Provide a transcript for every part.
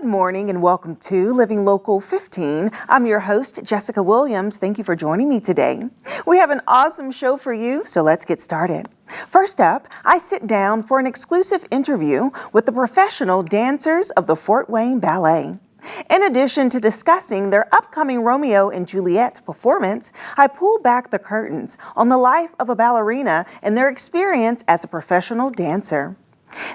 morning and welcome to Living Local 15. I'm your host, Jessica Williams. Thank you for joining me today. We have an awesome show for you, so let's get started. First up, I sit down for an exclusive interview with the professional dancers of the Fort Wayne Ballet. In addition to discussing their upcoming Romeo and Juliet performance, I pull back the curtains on the life of a ballerina and their experience as a professional dancer.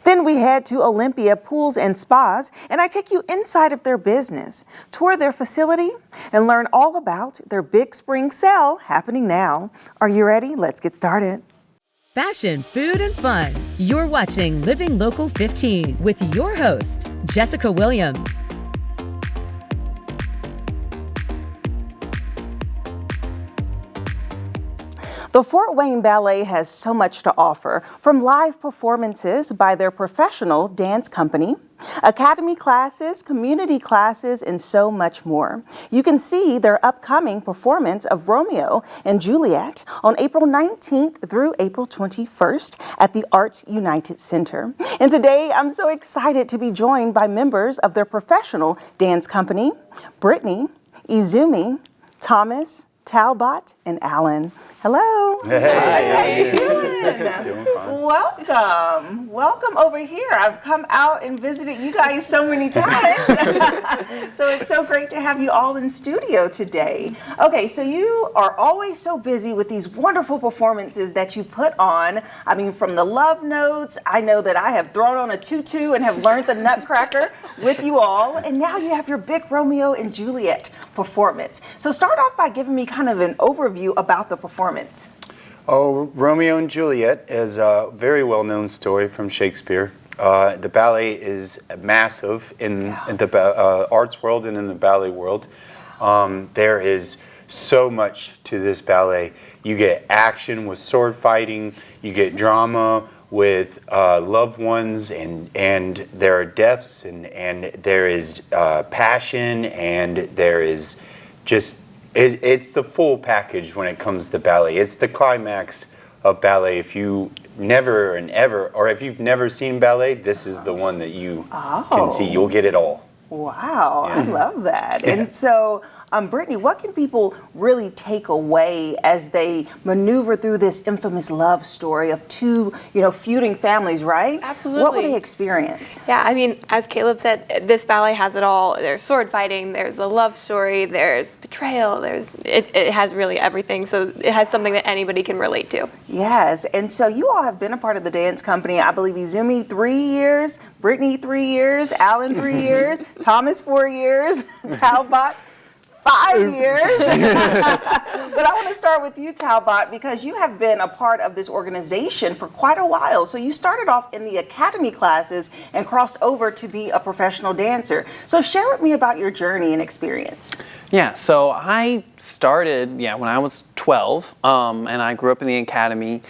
Then we head to Olympia Pools and Spas, and I take you inside of their business, tour their facility, and learn all about their big spring sale happening now. Are you ready? Let's get started. Fashion, food, and fun. You're watching Living Local 15 with your host, Jessica Williams. The Fort Wayne Ballet has so much to offer, from live performances by their professional dance company, academy classes, community classes, and so much more. You can see their upcoming performance of Romeo and Juliet on April 19th through April 21st at the Arts United Center. And today, I'm so excited to be joined by members of their professional dance company, Brittany, Izumi, Thomas, Talbot, and Alan. Hello. Hey, how you doing? Doing fine. Welcome over here. I've come out and visited you guys so many times. So it's so great to have you all in studio today. Okay, so you are always so busy with these wonderful performances that you put on. I mean, from the love notes, I know that I have thrown on a tutu and have learned the Nutcracker with you all. And now you have your big Romeo and Juliet performance. So start off by giving me kind of an overview about the performance. Oh, Romeo and Juliet is a very well-known story from Shakespeare. The ballet is massive in the arts world and in the ballet world. There is so much to this ballet. You get action with sword fighting, you get drama with loved ones, and there are deaths, and there is passion, and there is just... It's the full package when it comes to ballet. It's the climax of ballet. If you never and ever, or if you've never seen ballet, this is the one that you can see. You'll get it all. Wow, Yeah. I love that. And so, Brittany, what can people really take away as they maneuver through this infamous love story of two, feuding families, right? Absolutely. What will they experience? Yeah, I mean, as Caleb said, this ballet has it all. There's sword fighting, there's the love story, there's betrayal, it has really everything. So it has something that anybody can relate to. Yes, and so you all have been a part of the dance company, I believe Izumi 3 years, Brittany 3 years, Alan 3 years, Thomas 4 years, Talbot 5 years. But I want to start with you, Talbot, because you have been a part of this organization for quite a while. So you started off in the academy classes and crossed over to be a professional dancer. So share with me about your journey and experience. Yeah, so I started when I was 12, and I grew up in the academy.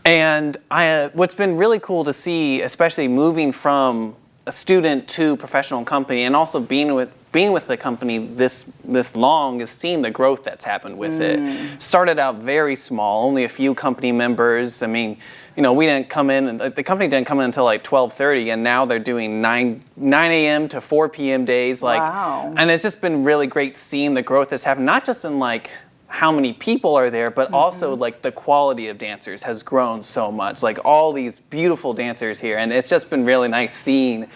And what's been really cool to see, especially moving from a student to professional company, and also being with the company this long, is seeing the growth that's happened with it. Started out very small, only a few company members. I mean, we didn't come in, and the company didn't come in until like 12:30, and now they're doing 9 a.m. to 4 p.m. days. Wow. And it's just been really great seeing the growth that's happened, not just in like how many people are there, but also like the quality of dancers has grown so much. Like all these beautiful dancers here, and it's just been really nice seeing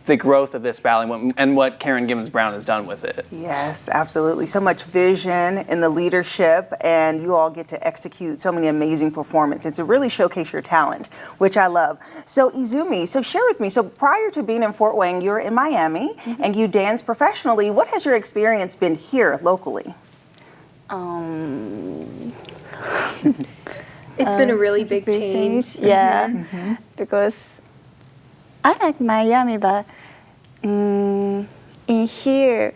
the growth of this ballet and what Karen Gibbons Brown has done with it. Yes, absolutely. So much vision in the leadership, and you all get to execute so many amazing performances to really showcase your talent, which I love. So Izumi, share with me. So prior to being in Fort Wayne, you were in Miami and you danced professionally. What has your experience been here locally? It's been a really big change. Yeah, because I like Miami, but in here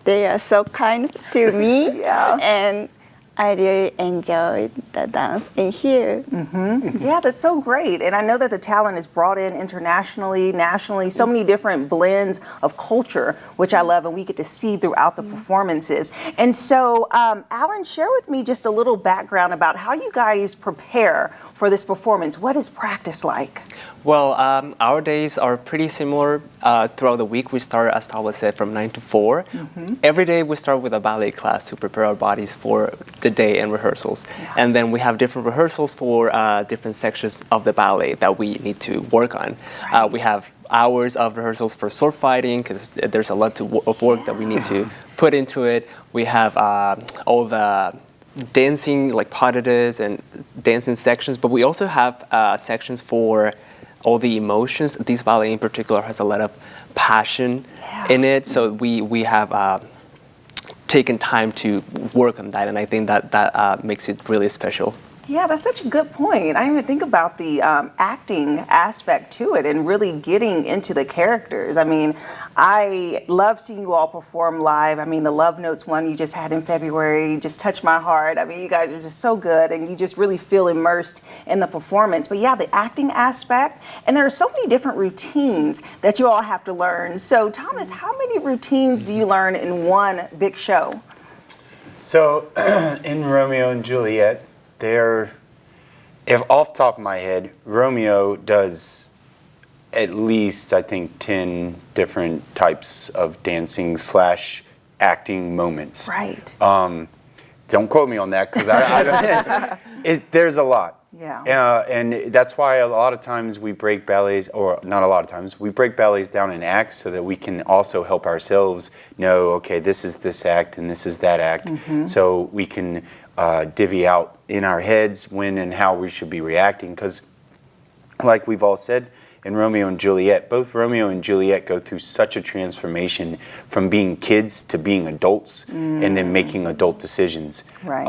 they are so kind to me, and I really enjoyed the dance in here. Yeah, that's so great. And I know that the talent is brought in internationally, nationally, so many different blends of culture, which I love, and we get to see throughout the performances. And so, Alan, share with me just a little background about how you guys prepare for this performance. What is practice like? Well, our days are pretty similar. Throughout the week, we start, as Tala said, from 9 to 4. Every day, we start with a ballet class to prepare our bodies for the day and rehearsals. And then we have different rehearsals for different sections of the ballet that we need to work on. We have hours of rehearsals for sword fighting because there's a lot of work that we need to put into it. We have all the dancing, like pas de deux and dancing sections, but we also have sections for all the emotions. This ballet in particular has a lot of passion in it, so we have taken time to work on that, and I think that makes it really special. Yeah, that's such a good point. I didn't even think about the acting aspect to it and really getting into the characters. I mean, I love seeing you all perform live. I mean, the Love Notes one you just had in February just touched my heart. I mean, you guys are just so good and you just really feel immersed in the performance. But yeah, the acting aspect, and there are so many different routines that you all have to learn. So Thomas, how many routines do you learn in one big show? So in Romeo and Juliet, if off the top of my head, Romeo does at least, I think, 10 different types of dancing / acting moments. Right. Don't quote me on that because I don't, there's a lot. Yeah. And that's why a lot of times we break ballets, or not a lot of times, we break ballets down in acts so that we can also help ourselves know, okay, this is this act and this is that act. So we can divvy out in our heads when and how we should be reacting, because like we've all said in Romeo and Juliet, both Romeo and Juliet go through such a transformation from being kids to being adults and then making adult decisions. Right.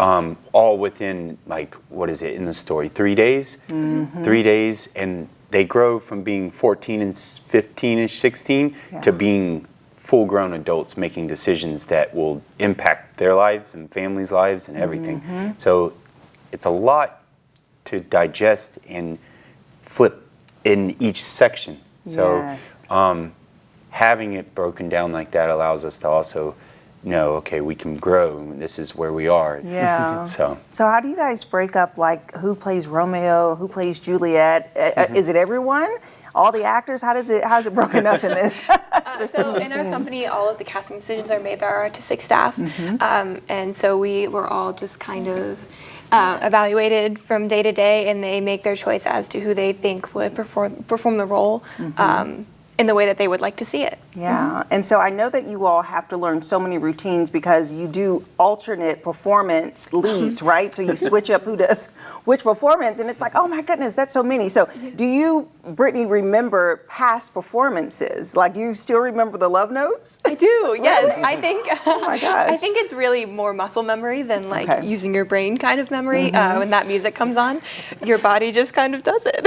All within, like, what is it in the story, 3 days? 3 days, and they grow from being 14 and 15-ish, 16 to being full-grown adults making decisions that will impact their lives and families' lives and everything. So it's a lot to digest and flip in each section. So having it broken down like that allows us to also know, okay, we can grow. This is where we are. Yeah. So how do you guys break up, like, who plays Romeo, who plays Juliet? Is it everyone? All the actors? How's it broken up in this? So in our company, all of the casting decisions are made by our artistic staff. And so we were all just kind of evaluated from day to day, and they make their choice as to who they think would perform the role in the way that they would like to see it. Yeah, and so I know that you all have to learn so many routines because you do alternate performance leads, right? So you switch up who does which performance, and it's like, oh my goodness, that's so many. So do you, Brittany, remember past performances? Like, do you still remember the Love Notes? I do, yes. I think Oh my gosh. I think it's really more muscle memory than like using your brain kind of memory. When that music comes on, your body just kind of does it.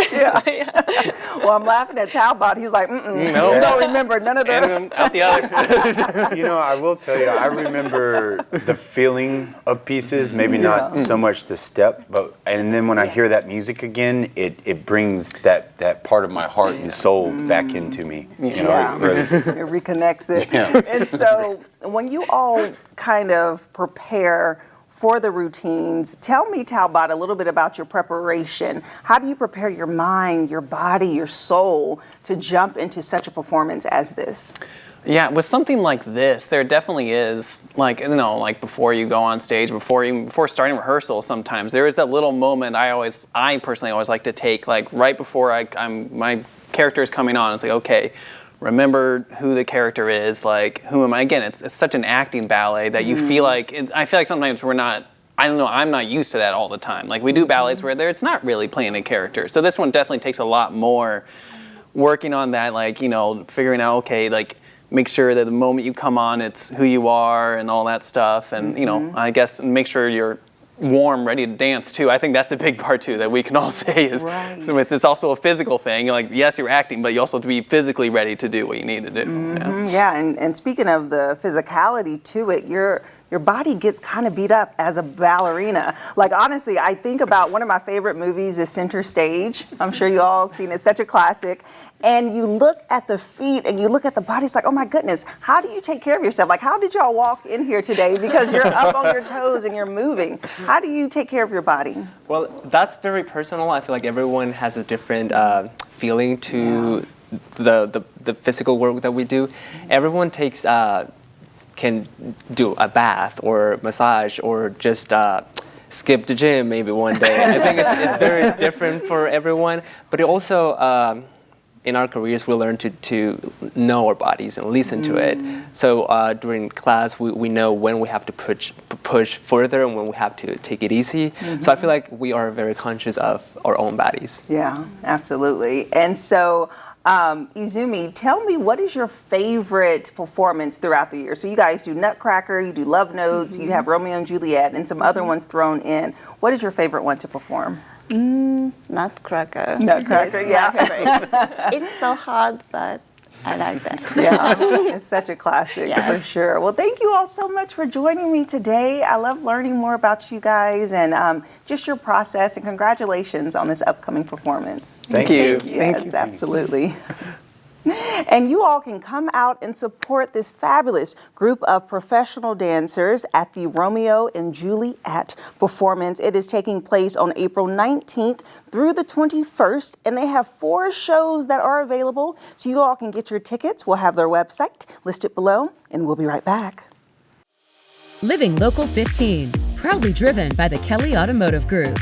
Well, I'm laughing at Talbot. He was like, no, don't remember none of them. And out the other. you know, I will tell you, I remember the feeling of pieces, maybe not so much the step, and then when I hear that music again, it brings that part of my heart and soul back into me. You know, It reconnects it. And so when you all kind of prepare for the routines, tell me, Talbot, a little bit about your preparation. How do you prepare your mind, your body, your soul to jump into such a performance as this? Yeah, with something like this, there definitely is, like, you know, like before you go on stage, before starting rehearsal, sometimes there is that little moment I personally always like to take, like right before my character is coming on. It's like, okay, remember who the character is, like, who am I? Again, it's such an acting ballet that you feel like, I feel like sometimes we're not, I don't know, I'm not used to that all the time. Like, we do ballets where it's not really playing a character. So this one definitely takes a lot more working on that, like, you know, figuring out, okay, like, make sure that the moment you come on, it's who you are and all that stuff. And, you know, I guess make sure you're warm, ready to dance too. I think that's a big part too that we can all say is, so it's also a physical thing. Like, yes, you're acting, but you also have to be physically ready to do what you need to do. Yeah, and speaking of the physicality to it, you're your body gets kind of beat up as a ballerina. Like, honestly, I think about one of my favorite movies is Center Stage. I'm sure you all seen it. It's such a classic. And you look at the feet and you look at the body, it's like, oh my goodness, how do you take care of yourself? Like, how did y'all walk in here today? Because you're up on your toes and you're moving. How do you take care of your body? Well, that's very personal. I feel like everyone has a different feeling to the physical work that we do. Everyone can do a bath or massage or just skip the gym maybe one day. I think it's very different for everyone. But it also, in our careers, we learn to know our bodies and listen to it. So during class, we know when we have to push further and when we have to take it easy. So I feel like we are very conscious of our own bodies. Yeah, absolutely. And so, Izumi, tell me, what is your favorite performance throughout the year? So you guys do Nutcracker, you do Love Notes, you have Romeo and Juliet, and some other ones thrown in. What is your favorite one to perform? Nutcracker. Nutcracker, It's yeah. my favorite. It's so hard, but I like that. Yeah, it's such a classic Yes. for sure. Well, thank you all so much for joining me today. I love learning more about you guys and just your process, and congratulations on this upcoming performance. Thank you. Yes, absolutely. And you all can come out and support this fabulous group of professional dancers at the Romeo and Juliet performance. It is taking place on April 19th through the 21st, and they have 4 shows that are available, so you all can get your tickets. We'll have their website listed below, and we'll be right back. Living Local 15, proudly driven by the Kelly Automotive Group.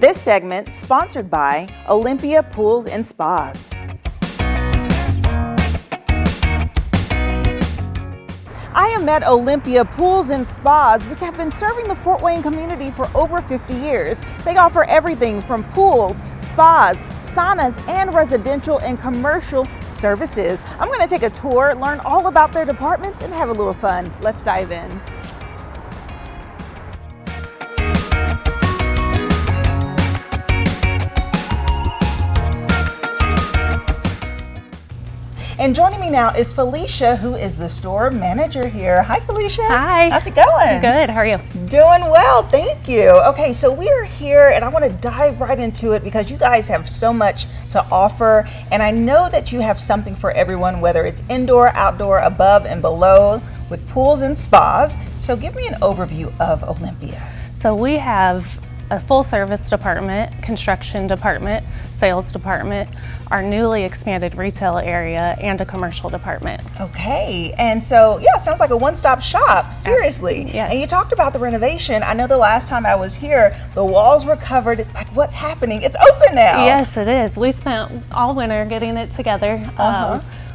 This segment sponsored by Olympia Pools and Spas. I am at Olympia Pools and Spas, which have been serving the Fort Wayne community for over 50 years. They offer everything from pools, spas, saunas, and residential and commercial services. I'm going to take a tour, learn all about their departments, and have a little fun. Let's dive in. And joining me now is Felicia, who is the store manager here. Hi, Felicia. Hi. How's it going? Good. How are you? Doing well, thank you. Okay, so we are here and I want to dive right into it because you guys have so much to offer. And I know that you have something for everyone, whether it's indoor, outdoor, above, and below with pools and spas. So give me an overview of Olympia. So we have a full service department, construction department, sales department, our newly expanded retail area, and a commercial department. Okay, and so, yeah, sounds like a one-stop shop, seriously. Yes. And you talked about the renovation. I know the last time I was here, the walls were covered. It's like, what's happening? It's open now. Yes, it is. We spent all winter getting it together.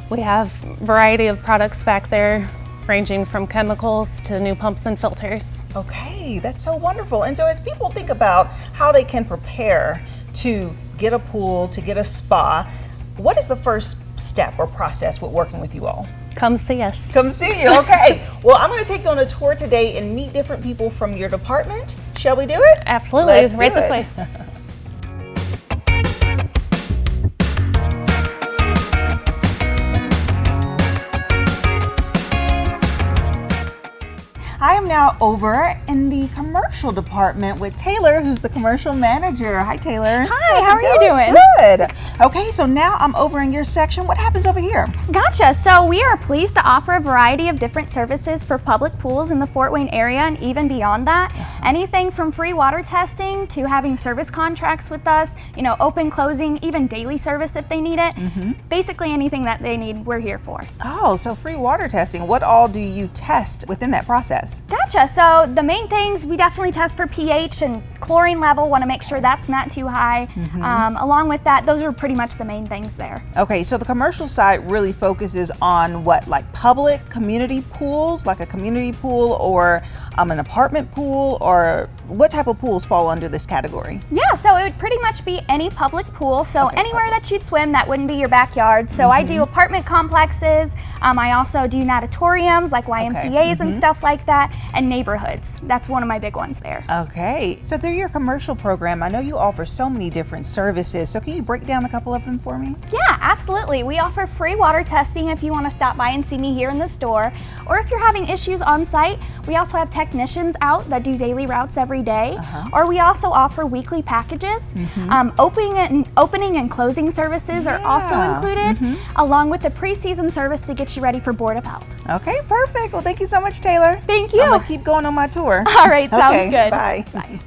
We have a variety of products back there, ranging from chemicals to new pumps and filters. Okay, that's so wonderful. And so as people think about how they can prepare to get a pool, to get a spa, what is the first step or process with working with you all? Come see us. Come see you, okay. Well, I'm gonna take you on a tour today and meet different people from your department. Shall we do it? Absolutely. Let's right do this it. way. I am now over in the commercial department with Taylor, who's the commercial manager. Hi, Taylor. Hi, How's how it are you going? doing? Good. Okay, so now I'm over in your section. What happens over here? Gotcha. So we are pleased to offer a variety of different services for public pools in the Fort Wayne area and even beyond that. Anything from free water testing to having service contracts with us, open, closing, even daily service if they need it. Basically anything that they need, we're here for. Oh, so free water testing. What all do you test within that process? Gotcha. So the main things, we definitely test for pH and chlorine level, want to make sure that's not too high. Along with that, those are pretty much the main things there. Okay, so the commercial side really focuses on what, like public community pools, like a community pool or an apartment pool, or what type of pools fall under this category? Yeah, so it would pretty much be any public pool. So anywhere that you'd swim, that wouldn't be your backyard. So I do apartment complexes. I also do natatoriums like YMCA's and stuff like that, and neighborhoods. That's one of my big ones there. Okay, so through through your commercial program, I know you offer so many different services. So can you break down a couple of them for me? Yeah, absolutely. We offer free water testing if you want to stop by and see me here in the store. Or if you're having issues on site, we also have technicians out that do daily routes every day. Or we also offer weekly packages. Opening and closing services are also included, along with the preseason service to get you ready for Board of Health. Okay, perfect. Well, thank you so much, Taylor. Thank you. I'm gonna keep going on my tour. All right, sounds Okay, good. bye. Bye.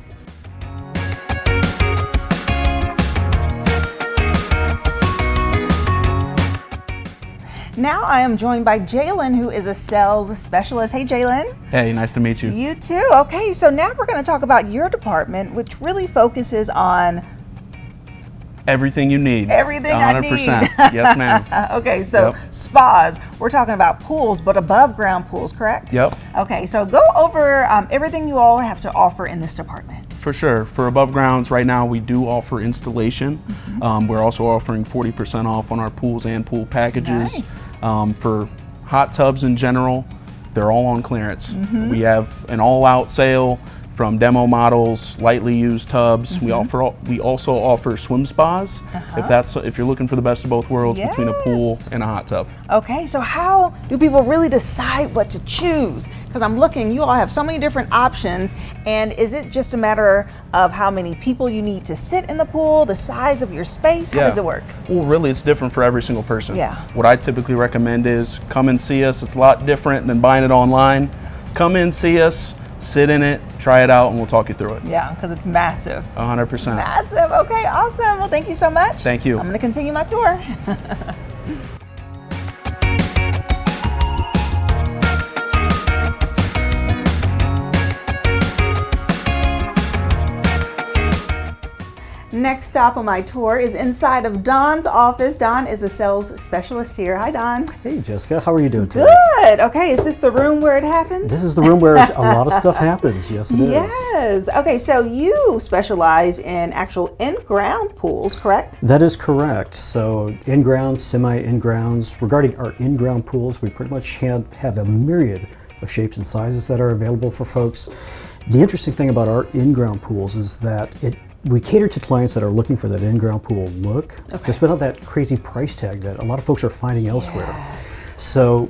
Now I am joined by Jalen, who is a sales specialist. Hey, Jalen. Hey, nice to meet you. You too. Okay, so now we're going to talk about your department, which really focuses on Everything you need. everything I need. 100%. Yes, ma'am. Okay, so Yep. spas. We're talking about pools, but above ground pools, correct? Yep, Okay, so go over everything you all have to offer in this department. for sure. For above grounds, right now we do offer installation. We're also offering 40% off on our pools and pool packages. Nice. For hot tubs in general, they're all on clearance. We have an all-out sale from demo models, lightly used tubs. We also offer swim spas if you're looking for the best of both worlds between a pool and a hot tub. Okay, so how do people really decide what to choose? Because I'm looking, you all have so many different options, and is it just a matter of how many people you need to sit in the pool, the size of your space? How does it work? Well, really, it's different for every single person. Yeah. What I typically recommend is come and see us. It's a lot different than buying it online. Come in, see us, sit in it, try it out, and we'll talk you through it. Yeah, because it's massive. 100%. Massive. Okay, awesome. Well, thank you so much. Thank you. I'm going to continue my tour. Next stop on my tour is inside of Don's office. Don is a sales specialist here. Hi, Don. Hey, Jessica, how are you doing today? Good. Okay, is this the room where it happens? This is the room where a lot of stuff happens. Yes, it is. Yes. Okay, so you specialize in actual in-ground pools, correct? That is correct. So in-ground, semi-in-grounds. Regarding our in-ground pools, we pretty much have a myriad of shapes and sizes that are available for folks. The interesting thing about our in-ground pools is that we cater to clients that are looking for that in-ground pool look, just without that crazy price tag that a lot of folks are finding elsewhere. So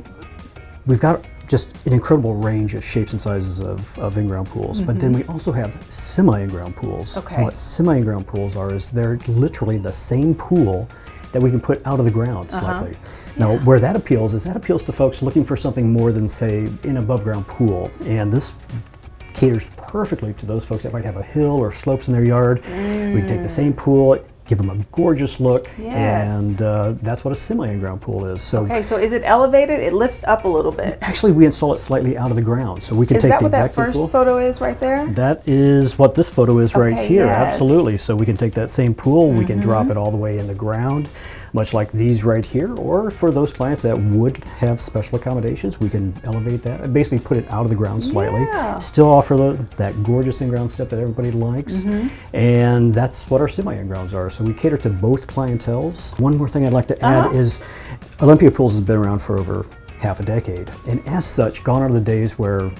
we've got just an incredible range of shapes and sizes of in-ground pools, but then we also have semi-in-ground pools. And what semi-in-ground pools are is they're literally the same pool that we can put out of the ground slightly. Now, where that appeals to folks looking for something more than, say, an above-ground pool, and this caters perfectly to those folks that might have a hill or slopes in their yard. We can take the same pool, give them a gorgeous look, and that's what a semi-in-ground pool is. So, okay, so is it elevated? It lifts up a little bit. Actually, we install it slightly out of the ground, so we can take the exact same pool. Is that what that first photo is right there? That is what this photo is right here, yes. absolutely. So we can take that same pool, we can drop it all the way in the ground, much like these right here, or for those clients that would have special accommodations, we can elevate that and basically put it out of the ground slightly. Still offer that gorgeous in-ground step that everybody likes, and that's what our semi-in-grounds are. So we cater to both clienteles. One more thing I'd like to add is Olympia Pools has been around for over half a decade, and as such, gone are the days where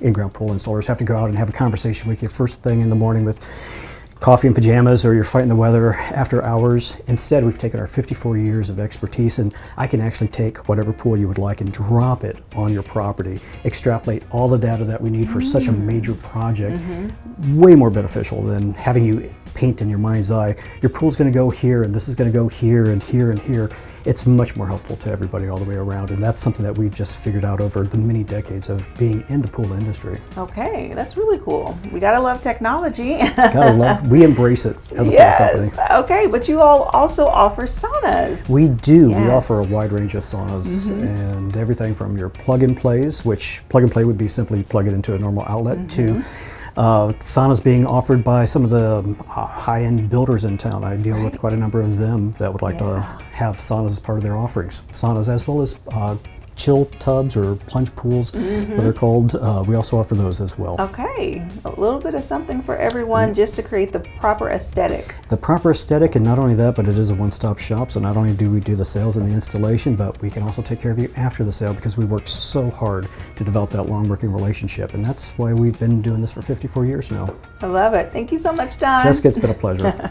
in-ground pool installers have to go out and have a conversation with you first thing in the morning with coffee and pajamas, or you're fighting the weather after hours. Instead, we've taken our 54 years of expertise, and I can actually take whatever pool you would like and drop it on your property, extrapolate all the data that we need for such a major project. Way more beneficial than having you paint in your mind's eye, your pool's going to go here, and this is going to go here, and here, and here. It's much more helpful to everybody all the way around, and that's something that we've just figured out over the many decades of being in the pool industry. Okay, that's really cool. We gotta love technology. We embrace it as a pool company. Okay, but you all also offer saunas. We do. We offer a wide range of saunas, and everything from your plug-and-plays, which plug-and-play would be simply plug it into a normal outlet, to saunas being offered by some of the high-end builders in town. I deal with quite a number of them that would like to have saunas as part of their offerings. Saunas as well as chill tubs or plunge pools, what they're called. We also offer those as well. Okay, a little bit of something for everyone just to create the proper aesthetic. The proper aesthetic, and not only that, but it is a one-stop shop. So not only do we do the sales and the installation, but we can also take care of you after the sale because we work so hard to develop that long working relationship. And that's why we've been doing this for 54 years now. I love it. Thank you so much, Don. Jessica, it's been a pleasure.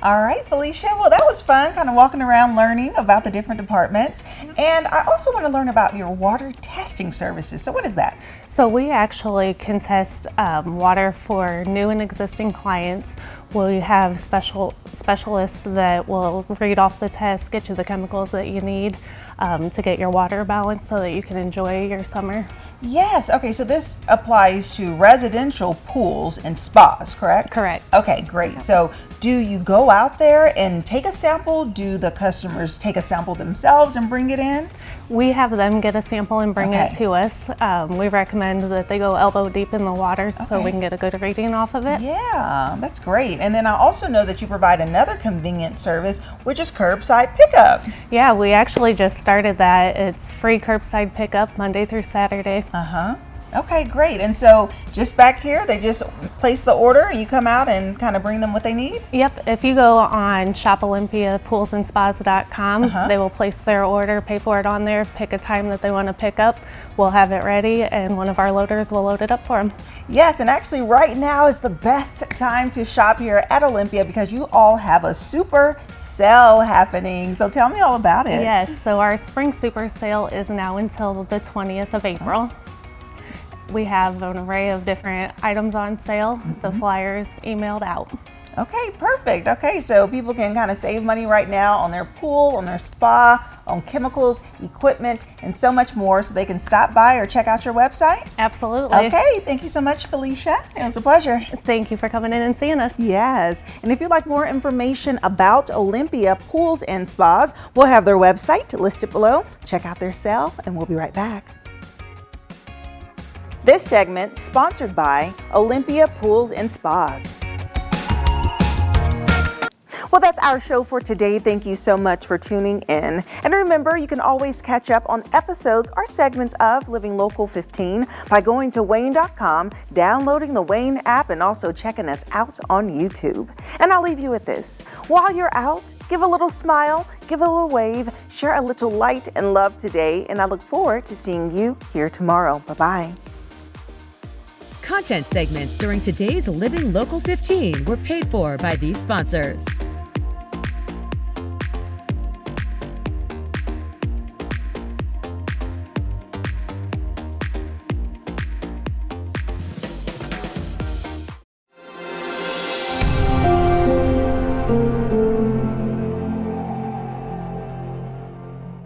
All right, Felicia. Well, that was fun, kind of walking around learning about the different departments. And I also want to learn about your water testing services. So what is that? So we actually can test water for new and existing clients. We have specialists that will read off the test, get you the chemicals that you need to get your water balanced so that you can enjoy your summer. Yes. Okay, so this applies to residential pools and spas, correct? Correct. Okay, great. So do you go out there and take a sample? Do the customers take a sample themselves and bring it in? We have them get a sample and bring it Okay. to us. We recommend that they go elbow deep in the water so we can get a good reading off of it. Yeah, that's great. And then I also know that you provide another convenient service, which is curbside pickup. Yeah, we actually just started that. It's free curbside pickup Monday through Saturday. Okay, great. And so just back here, they just place the order and you come out and kind of bring them what they need? Yep, if you go on shopolympiapoolsandspas.com, they will place their order, pay for it on there, pick a time that they want to pick up. We'll have it ready and one of our loaders will load it up for them. Yes, and actually right now is the best time to shop here at Olympia because you all have a super sale happening. So tell me all about it. Yes, so our spring super sale is now until the 20th of April. We have an array of different items on sale. The flyers emailed out. Okay, perfect. Okay, so people can kind of save money right now on their pool, on their spa, on chemicals, equipment, and so much more. So they can stop by or check out your website. Absolutely. Okay, thank you so much, Felicia. It was a pleasure. Thank you for coming in and seeing us. Yes, and if you'd like more information about Olympia Pools and Spas, we'll have their website listed below. Check out their sale, and we'll be right back. This segment sponsored by Olympia Pools and Spas. Well, that's our show for today. Thank you so much for tuning in. And remember, you can always catch up on episodes or segments of Living Local 15 by going to WANE.com, downloading the WANE app, and also checking us out on YouTube. And I'll leave you with this. While you're out, give a little smile, give a little wave, share a little light and love today, and I look forward to seeing you here tomorrow. Bye-bye. Content segments during today's Living Local 15 were paid for by these sponsors.